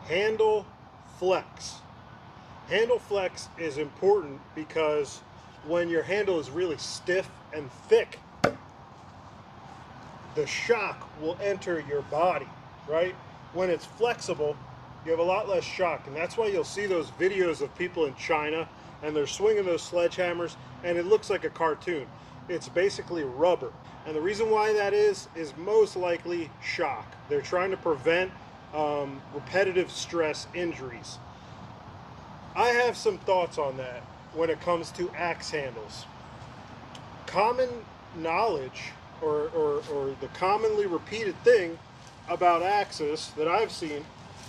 handle flex. Handle flex is important because when your handle is really stiff and thick, the shock will enter your body, right? When it's flexible, you have a lot less shock, and that's why you'll see those videos of people in China and they're swinging those sledgehammers and it looks like a cartoon. It's basically rubber, and the reason why that is most likely shock. They're trying to prevent repetitive stress injuries. I have some thoughts on that when it comes to axe handles. Common knowledge or the commonly repeated thing about axes that I've seen,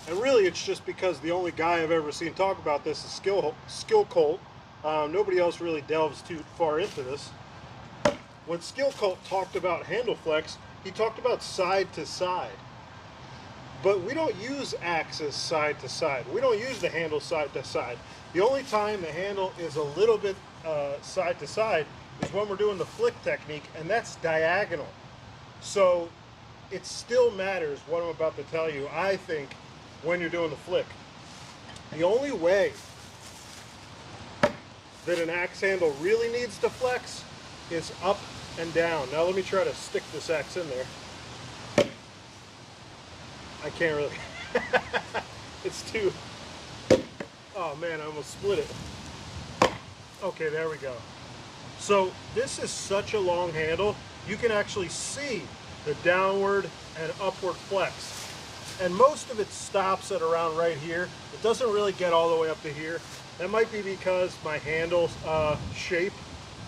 and really it's just because the only guy I've ever seen talk about this is Skill Colt. Nobody else really delves too far into this. When Skill Colt talked about handle flex, he talked about side to side. But we don't use axes side to side. We don't use the handle side to side. The only time the handle is a little bit side to side is when we're doing the flick technique, and that's diagonal. So it still matters what I'm about to tell you, I think, when you're doing the flick. The only way that an axe handle really needs to flex is up and down. Now let me try to stick this axe in there. I can't really. It's too. Oh man, I almost split it. Okay, there we go. So this is such a long handle, you can actually see the downward and upward flex. And most of it stops at around right here. It doesn't really get all the way up to here. That might be because my handle shape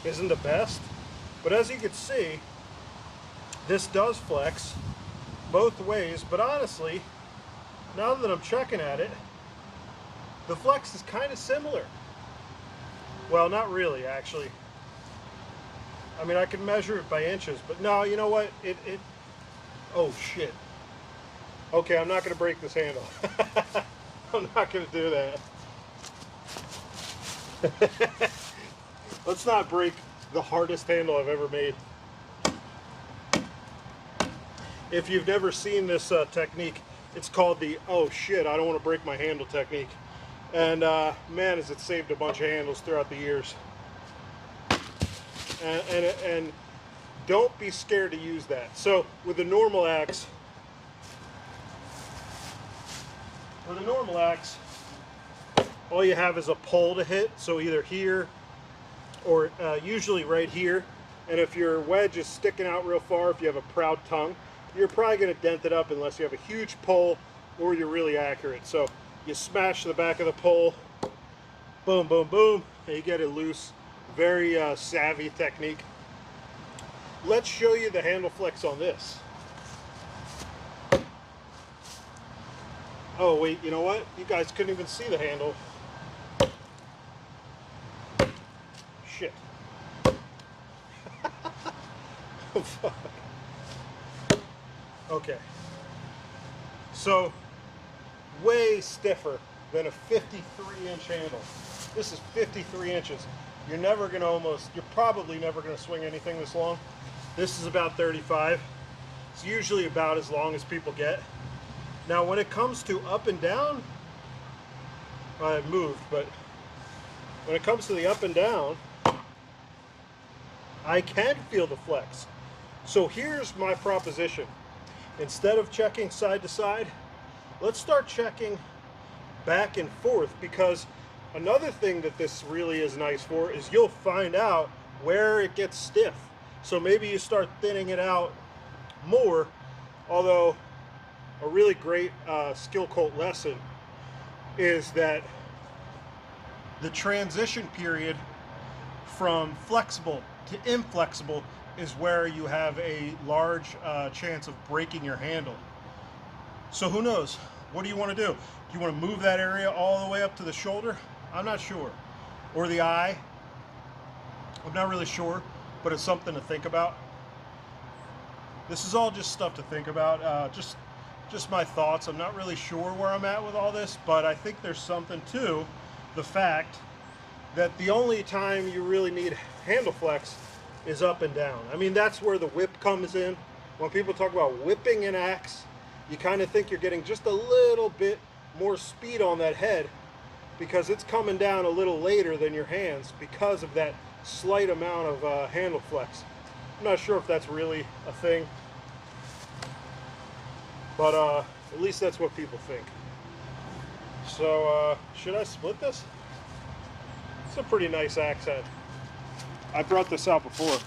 isn't the best. But as you can see, this does flex both ways. But honestly, now that I'm checking at it, the flex is kind of similar. Well, not really, actually. I mean, I can measure it by inches, but no, you know what? Oh shit. Okay, I'm not going to break this handle. I'm not going to do that. Let's not break the hardest handle I've ever made. If you've never seen this technique, it's called the "oh shit, I don't want to break my handle" technique. And man, has it saved a bunch of handles throughout the years. And don't be scared to use that. So with a normal axe, all you have is a pole to hit. So either here or usually right here. And if your wedge is sticking out real far, if you have a proud tongue, you're probably going to dent it up unless you have a huge pole or you're really accurate. So you smash the back of the pole, boom, boom, boom, and you get it loose. Very savvy technique. Let's show you the handle flex on this. Oh wait, you know what? You guys couldn't even see the handle. Shit. Oh, fuck. Okay. So, way stiffer than a 53-inch handle. This is 53 inches. You're probably never going to swing anything this long. This is about 35. It's usually about as long as people get. Now when it comes to up and down, I moved, but when it comes to the up and down, I can feel the flex. So here's my proposition. Instead of checking side to side, let's start checking back and forth, because another thing that this really is nice for is you'll find out where it gets stiff. So maybe you start thinning it out more, although a really great Skill Colt lesson is that the transition period from flexible to inflexible is where you have a large chance of breaking your handle. So who knows? What do you want to do? Do you want to move that area all the way up to the shoulder? I'm not sure. Or the eye? I'm not really sure, but it's something to think about. This is all just stuff to think about. Just my thoughts. I'm not really sure where I'm at with all this, but I think there's something to the fact that the only time you really need handle flex is up and down. I mean, that's where the whip comes in. When people talk about whipping an axe, you kind of think you're getting just a little bit more speed on that head because it's coming down a little later than your hands because of that slight amount of handle flex. I'm not sure if that's really a thing, but at least that's what people think. So should I split this? It's a pretty nice axe head. I brought this out before.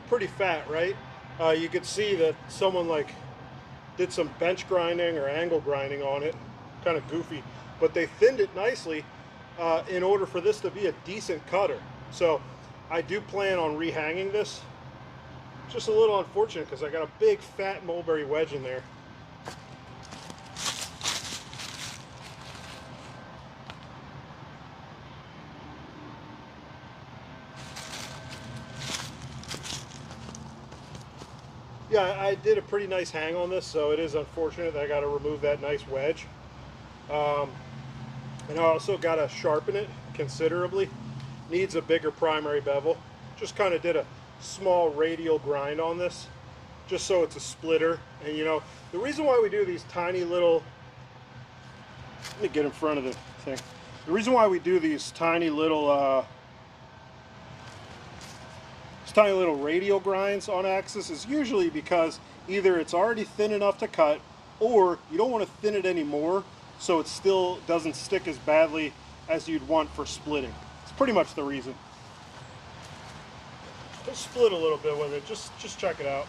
Pretty fat, right? You could see that someone like did some bench grinding or angle grinding on it, kind of goofy, but they thinned it nicely in order for this to be a decent cutter. So I do plan on rehanging this. Just a little unfortunate because I got a big fat mulberry wedge in there. Yeah, I did a pretty nice hang on this, so it is unfortunate that I got to remove that nice wedge. And I also got to sharpen it considerably. Needs a bigger primary bevel. Just kind of did a small radial grind on this, just so it's a splitter. And you know, the reason why we do these tiny little, let me get in front of the thing. The reason why we do these tiny little radial grinds on axes is usually because either it's already thin enough to cut, or you don't want to thin it anymore so it still doesn't stick as badly as you'd want for splitting. It's pretty much the reason. Just split a little bit with it, just check it out.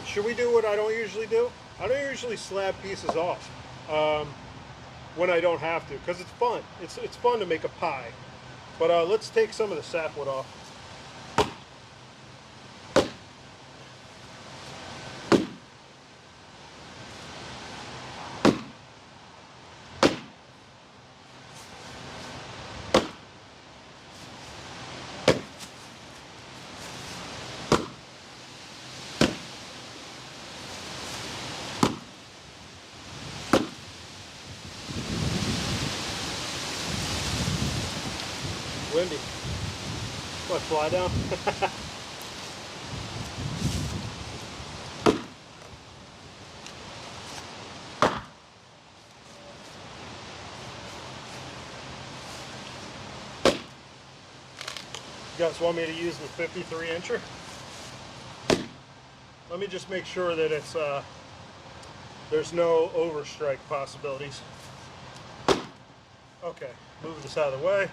Should we do what I don't usually do? I don't usually slab pieces off when I don't have to, because it's fun. It's fun to make a pie. But let's take some of the sapwood off. Windy. What, fly down? You guys want me to use the 53 incher? Let me just make sure that it's there's no overstrike possibilities. Okay, move this out of the way.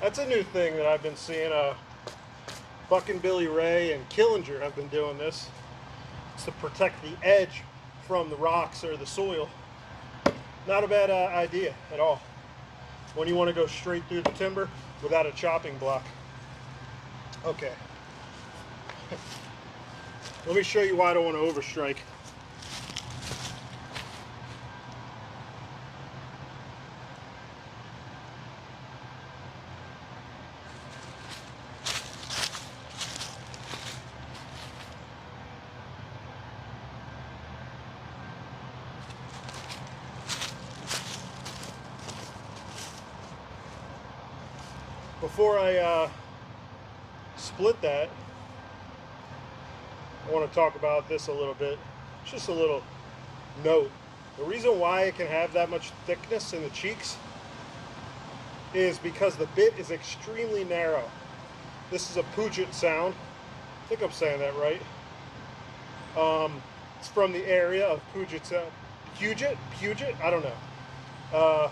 That's a new thing that I've been seeing. Buck and Billy Ray and Killinger have been doing this. It's to protect the edge from the rocks or the soil. Not a bad idea at all when you want to go straight through the timber without a chopping block. Okay. Let me show you why I don't want to overstrike. Before I split that, I want to talk about this a little bit. Just a little note. The reason why it can have that much thickness in the cheeks is because the bit is extremely narrow. This is a Puget Sound. I think I'm saying that right. It's from the area of Puget Sound. Puget? I don't know.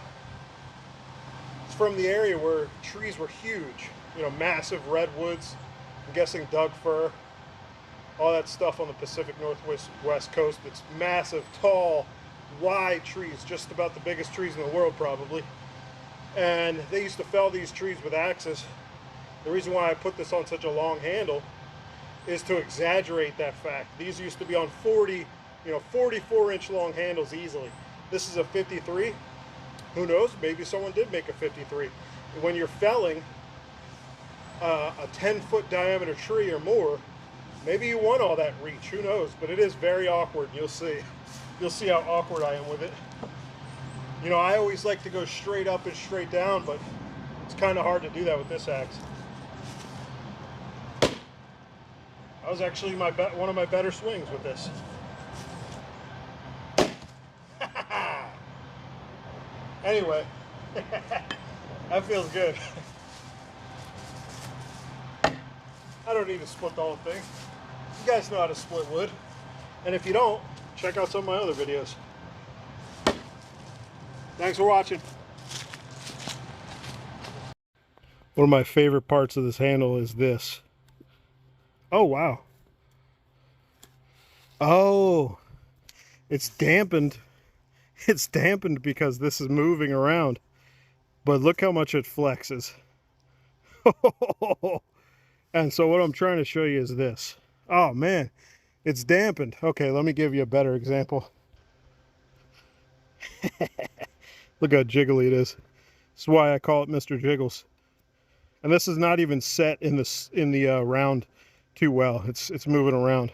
It's from the area where trees were huge. You know, massive redwoods. I'm guessing Doug fir. All that stuff on the Pacific Northwest West Coast. It's massive, tall, wide trees. Just about the biggest trees in the world, probably. And they used to fell these trees with axes. The reason why I put this on such a long handle is to exaggerate that fact. These used to be on 40 you know, 44-inch long handles easily. This is a 53. Who knows? Maybe someone did make a 53. When you're felling a 10-foot diameter tree or more, maybe you want all that reach. Who knows? But it is very awkward. You'll see. You'll see how awkward I am with it. You know, I always like to go straight up and straight down, but it's kind of hard to do that with this axe. That was actually one of my better swings with this. Anyway, that feels good. I don't need to split the whole thing. You guys know how to split wood. And if you don't, check out some of my other videos. Thanks for watching. One of my favorite parts of this handle is this. Oh, wow. Oh, it's dampened. It's dampened because this is moving around. But look how much it flexes. And so what I'm trying to show you is this. Oh, man. It's dampened. Okay, let me give you a better example. Look how jiggly it is. This is why I call it Mr. Jiggles. And this is not even set in the round too well. It's moving around.